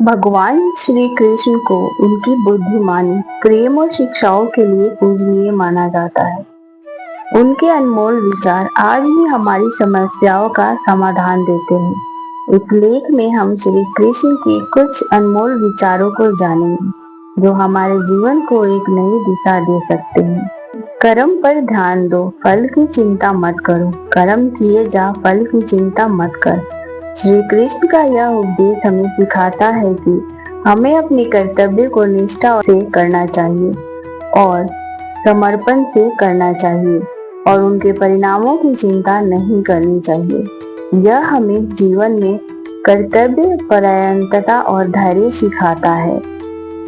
भगवान श्री कृष्ण को उनकी बुद्धिमानी, प्रेम और शिक्षाओं के लिए पूजनीय माना जाता है। उनके अनमोल विचार आज भी हमारी समस्याओं का समाधान देते हैं। इस लेख में हम श्री कृष्ण के कुछ अनमोल विचारों को जानेंगे, जो हमारे जीवन को एक नई दिशा दे सकते हैं। कर्म पर ध्यान दो, फल की चिंता मत करो। कर्म किए जा, फल की चिंता मत कर। श्री कृष्ण का यह उपदेश हमें सिखाता है कि हमें अपने कर्तव्य को निष्ठा से करना चाहिए और समर्पण से करना चाहिए और उनके परिणामों की चिंता नहीं करनी चाहिए। यह हमें जीवन में कर्तव्य परायणता और धैर्य सिखाता है।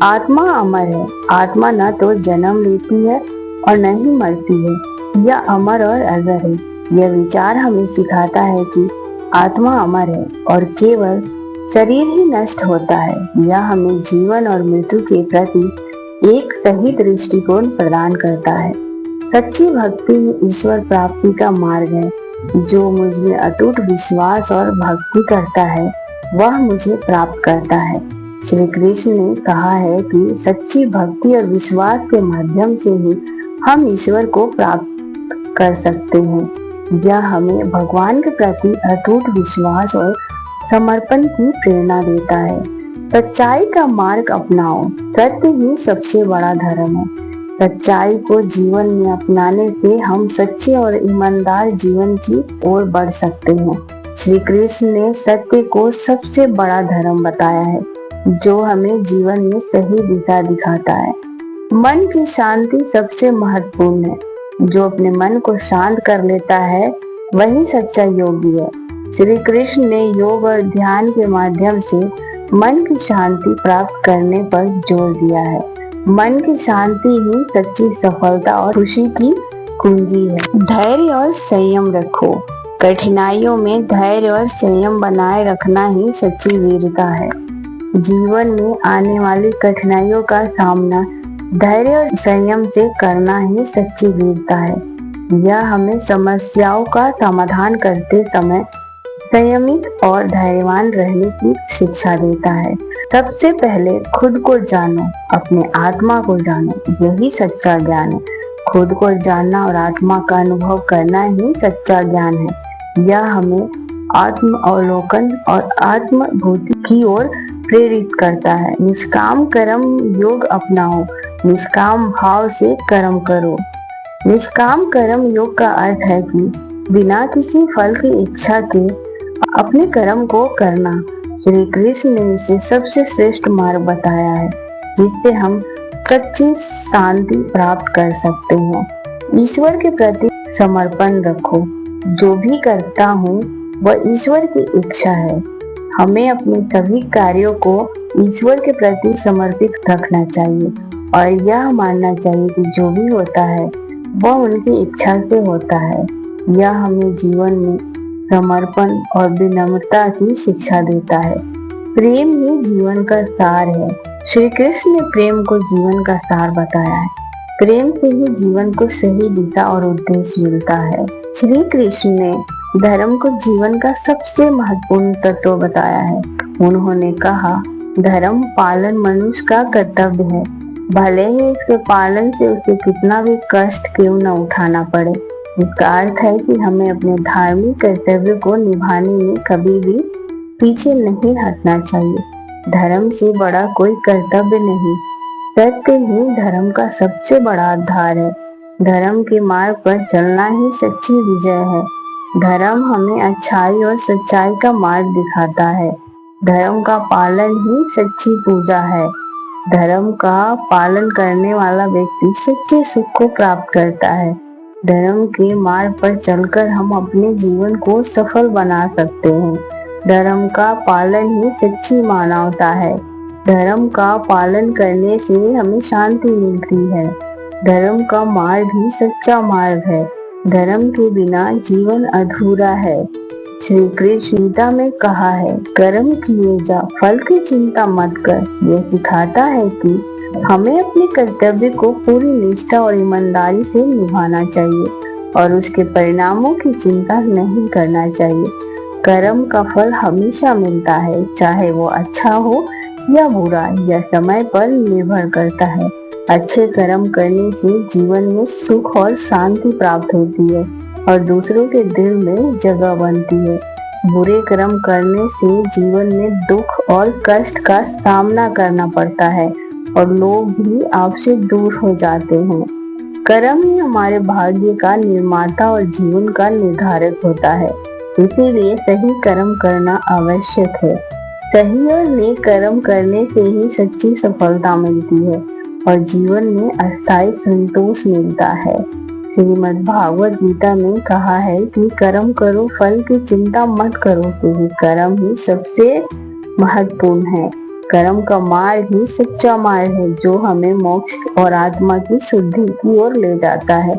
आत्मा अमर है। आत्मा न तो जन्म लेती है और न ही मरती है। यह अमर और अजर है। यह विचार हमें सिखाता है कि आत्मा अमर है और केवल शरीर ही नष्ट होता है। यह हमें जीवन और मृत्यु के प्रति एक सही दृष्टिकोण प्रदान करता है। सच्ची भक्ति ही ईश्वर प्राप्ति का मार्ग है। जो मुझ में अटूट विश्वास और भक्ति करता है, वह मुझे प्राप्त करता है। श्री कृष्ण ने कहा है कि सच्ची भक्ति और विश्वास के माध्यम से ही हम ईश्वर को प्राप्त कर सकते हैं। यह हमें भगवान के प्रति अटूट विश्वास और समर्पण की प्रेरणा देता है। सच्चाई का मार्ग अपनाओ। सत्य ही सबसे बड़ा धर्म है। सच्चाई को जीवन में अपनाने से हम सच्चे और ईमानदार जीवन की ओर बढ़ सकते हैं। श्री कृष्ण ने सत्य को सबसे बड़ा धर्म बताया है, जो हमें जीवन में सही दिशा दिखाता है। मन की शांति सबसे महत्वपूर्ण है। जो अपने मन को शांत कर लेता है, वही सच्चा योगी है। श्री कृष्ण ने योग और ध्यान के माध्यम से मन की शांति प्राप्त करने पर जोर दिया है। मन की शांति ही सच्ची सफलता और खुशी की कुंजी है। धैर्य और संयम रखो। कठिनाइयों में धैर्य और संयम बनाए रखना ही सच्ची वीरता है। जीवन में आने वाली कठिनाइयों का सामना धैर्य और संयम से करना ही सच्ची वीरता है। यह हमें समस्याओं का समाधान करते समय संयमित और धैर्यवान रहने की शिक्षा देता है। सबसे पहले खुद को जानो, अपने आत्मा को जानो। यही सच्चा ज्ञान है। खुद को जानना और आत्मा का अनुभव करना ही सच्चा ज्ञान है। यह हमें आत्म अवलोकन और आत्मभूति की ओर प्रेरित करता है। निष्काम कर्म योग अपनाओ। निष्काम भाव से कर्म करो। निष्काम कर्म योग का अर्थ है कि बिना किसी फल की इच्छा के अपने कर्म को करना। श्री कृष्ण ने इसे सबसे श्रेष्ठ मार्ग बताया है, जिससे हम सच्ची शांति प्राप्त कर सकते हैं। ईश्वर के प्रति समर्पण रखो। जो भी करता हूँ वह ईश्वर की इच्छा है। हमें अपने सभी कार्यों को ईश्वर के प्रति समर्पित रखना चाहिए और यह मानना चाहिए कि जो भी होता है वह उनकी इच्छा से होता है। यह हमें जीवन में समर्पण और विनम्रता की शिक्षा देता है। प्रेम ही जीवन का सार है। श्री कृष्ण ने प्रेम को जीवन का सार बताया है। प्रेम से ही जीवन को सही दिशा और उद्देश्य मिलता है। श्री कृष्ण ने धर्म को जीवन का सबसे महत्वपूर्ण तत्व बताया है। उन्होंने कहा, धर्म पालन मनुष्य का कर्तव्य है, भले ही इसके पालन से उसे कितना भी कष्ट क्यों न उठाना पड़े। इसका अर्थ है कि हमें अपने धार्मिक कर्तव्य को निभाने में कभी भी पीछे नहीं हटना चाहिए। धर्म से बड़ा कोई कर्तव्य नहीं। सत्य ही धर्म का सबसे बड़ा आधार है। धर्म के मार्ग पर चलना ही सच्ची विजय है। धर्म हमें अच्छाई और सच्चाई का मार्ग दिखाता है। धर्म का पालन ही सच्ची पूजा है। धर्म का पालन करने वाला व्यक्ति सच्चे सुख को प्राप्त करता है। धर्म के मार्ग पर चलकर हम अपने जीवन को सफल बना सकते हैं। धर्म का पालन ही सच्ची मानवता है। धर्म का पालन करने से हमें शांति मिलती है। धर्म का मार्ग ही सच्चा मार्ग है। धर्म के बिना जीवन अधूरा है। श्री कृष्ण गीता में कहा है, कर्म किए जा, फल की चिंता मत कर। यह सिखाता है कि हमें अपने कर्तव्य को पूरी निष्ठा और ईमानदारी से निभाना चाहिए और उसके परिणामों की चिंता नहीं करना चाहिए। कर्म का फल हमेशा मिलता है, चाहे वो अच्छा हो या बुरा, यह समय पर निर्भर करता है। अच्छे कर्म करने से जीवन में सुख और शांति प्राप्त होती है और दूसरों के दिल में जगह बनती है। बुरे कर्म करने से जीवन में दुख और कष्ट का सामना करना पड़ता है और लोग भी आपसे दूर हो जाते हैं। कर्म ही हमारे भाग्य का निर्माता और जीवन का निर्धारक होता है, इसीलिए सही कर्म करना आवश्यक है। सही और नेक कर्म करने से ही सच्ची सफलता मिलती है और जीवन में अस्थायी संतोष मिलता है। श्रीमद् भागवत गीता में कहा है कि कर्म करो, फल की चिंता मत करो, क्योंकि कर्म ही सबसे महत्वपूर्ण है। कर्म का मार्ग ही सच्चा मार्ग है जो हमें मोक्ष और आत्मा की शुद्धि की ओर ले जाता है।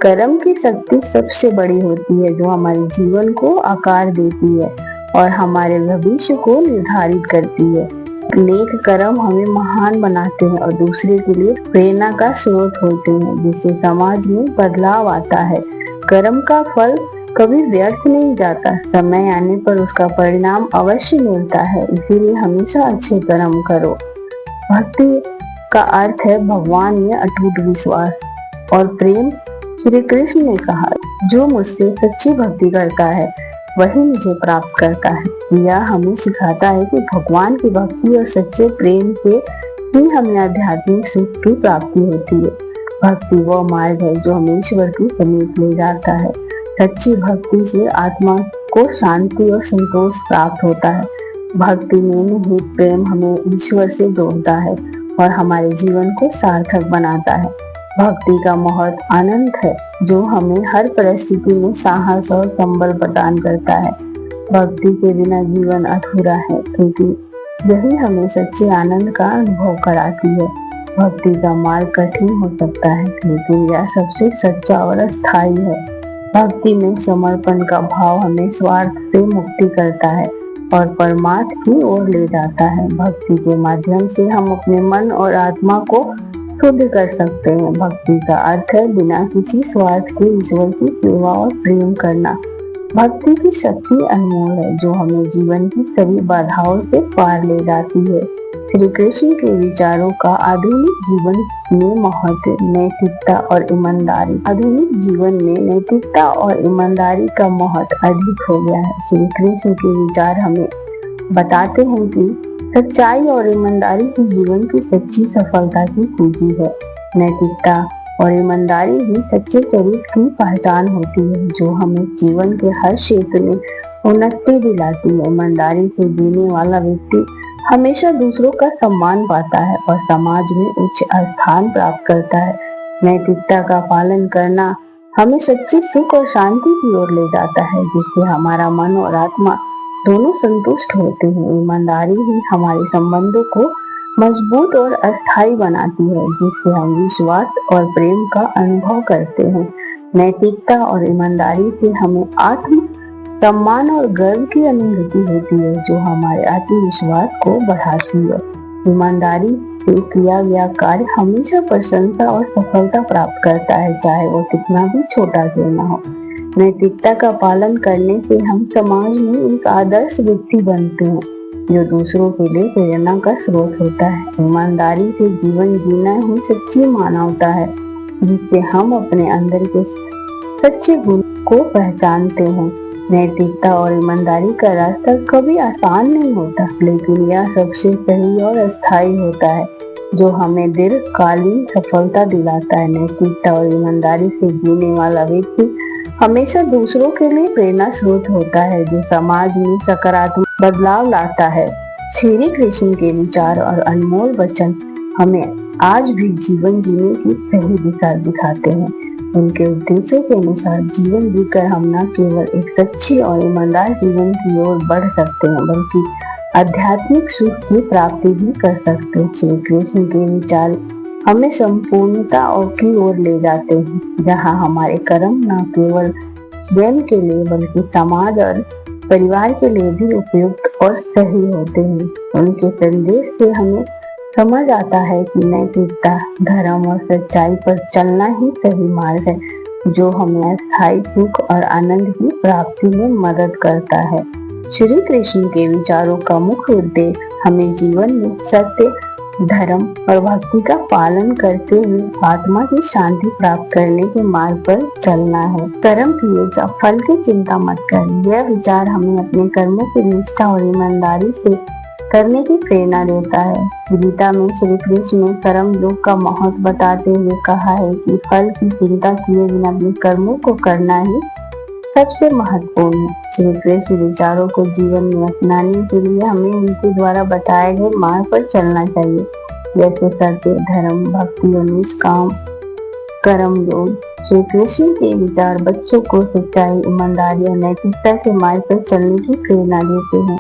कर्म की शक्ति सबसे बड़ी होती है जो हमारे जीवन को आकार देती है और हमारे भविष्य को निर्धारित करती है। नेक कर्म हमें महान बनाते हैं और दूसरे के लिए प्रेरणा का स्रोत होते हैं, जिससे समाज में बदलाव आता है। कर्म का फल कभी व्यर्थ नहीं जाता, समय आने पर उसका परिणाम अवश्य मिलता है, इसीलिए हमेशा अच्छे कर्म करो। भक्ति का अर्थ है भगवान में अटूट विश्वास और प्रेम। श्री कृष्ण ने कहा, जो मुझसे सच्ची भक्ति करता है वही मुझे प्राप्त करता है। यह हमें सिखाता है कि भगवान की भक्ति और सच्चे प्रेम से ही हमें आध्यात्मिक सुख की प्राप्ति होती है। भक्ति वह मार्ग है जो हमें ईश्वर के समीप ले जाता है। सच्ची भक्ति से आत्मा को शांति और संतोष प्राप्त होता है। भक्ति में निहित प्रेम हमें ईश्वर से जोड़ता है और हमारे जीवन को सार्थक बनाता है। भक्ति का महत्व अनंत है जो हमें हर परिस्थिति में साहस और संबल प्रदान करता है। भक्ति के बिना जीवन अधूरा है, क्योंकि यही हमें सच्चे आनंद का अनुभव कराती है। भक्ति का मार्ग कठिन हो सकता है, लेकिन यह सबसे सच्चा और अस्थायी है। भक्ति में समर्पण का भाव हमें स्वार्थ से मुक्ति करता है और परमात्मा की ओर ले जाता है। भक्ति के माध्यम से हम अपने मन और आत्मा को शुद्ध कर सकते हैं। भक्ति का अर्थ है बिना किसी स्वार्थ के ईश्वर की सेवा और प्रेम करना। भक्ति की शक्ति अनमोल है जो हमें जीवन की सभी बाधाओं से पार ले जाती है। श्री कृष्ण के विचारों का आधुनिक जीवन में महत्व नैतिकता और ईमानदारी। आधुनिक जीवन में नैतिकता और ईमानदारी का महत्व अधिक हो गया है। श्री कृष्ण के विचार हमें बताते हैं कि सच्चाई और ईमानदारी ही जीवन की सच्ची सफलता की कुंजी है। नैतिकता और ईमानदारी ही सच्चे चरित्र की पहचान होती है जो हमें जीवन के हर क्षेत्र में उन्नति दिलाती है। ईमानदारी से जीने वाला व्यक्ति हमेशा दूसरों का सम्मान पाता है और समाज में उच्च स्थान प्राप्त करता है। नैतिकता का पालन करना हमें सच्ची सुख और शांति की ओर ले जाता है, जिससे हमारा मन और आत्मा दोनों संतुष्ट होते हैं। ईमानदारी ही हमारे संबंधों को मजबूत और अस्थायी बनाती है, जिससे हम विश्वास और प्रेम का अनुभव करते हैं। नैतिकता और ईमानदारी से हमें आत्म सम्मान और गर्व की अनुभूति होती है जो हमारे आत्मविश्वास को बढ़ाती है। ईमानदारी से किया गया कार्य हमेशा प्रशंसा और सफलता प्राप्त करता है, चाहे वो कितना भी छोटा क्यों न हो। नैतिकता का पालन करने से हम समाज में एक आदर्श व्यक्ति बनते हैं जो दूसरों के लिए प्रेरणा का स्रोत होता है। ईमानदारी से जीवन जीना ही सच्ची मानवता है, जिससे हम अपने अंदर के सच्चे गुण को पहचानते हैं। नैतिकता और ईमानदारी का रास्ता कभी आसान नहीं होता, लेकिन यह सबसे सही और अस्थायी होता है जो हमें दीर्घकालीन सफलता दिलाता है। नैतिकता और ईमानदारी से जीने वाला व्यक्ति हमेशा दूसरों के लिए प्रेरणा स्रोत होता है जो समाज में सकारात्मक बदलाव लाता है। श्री कृष्ण के विचार और अनमोल वचन हमें आज भी जीवन जीने की सही दिशा दिखाते हैं। उनके उद्देश्यों के अनुसार जीवन जीकर हम न केवल एक सच्ची और ईमानदार जीवन की ओर बढ़ सकते हैं, बल्कि आध्यात्मिक सुख की प्राप्ति भी कर सकते हैं। श्री कृष्ण के विचार हमें संपूर्णता की ओर ले जाते हैं, जहाँ हमारे कर्म न केवल स्वयं के लिए बल्कि समाज और परिवार के लिए भी उपयुक्त और सही होते हैं। उनके संदेश से हमें समझ आता है कि नैतिकता, धर्म और सच्चाई पर चलना ही सही मार्ग है जो हमें अस्थायी सुख और आनंद की प्राप्ति में मदद करता है। श्री कृष्ण के विचारों का मुख्य उद्देश्य हमें जीवन में सत्य, धर्म और भक्ति का पालन करते हुए आत्मा की शांति प्राप्त करने के मार्ग पर चलना है। कर्म किए जा, फल की चिंता मत कर। यह विचार हमें अपने कर्मों की निष्ठा और ईमानदारी से करने की प्रेरणा देता है। गीता में श्री कृष्ण ने कर्म योग का महत्व बताते हुए कहा है कि फल की चिंता किए बिना अपने कर्मों को करना ही सबसे महत्वपूर्ण है। श्री कृष्ण विचारों को जीवन में अपनाने के लिए हमें उनके द्वारा बताए गए मार्ग पर चलना चाहिए, जैसे सत्य, धर्म, भक्ति और निष्काम कर्म योग। श्री कृष्ण के विचार बच्चों को सच्चाई, ईमानदारी और नैतिकता के मार्ग पर चलने की प्रेरणा देते हैं।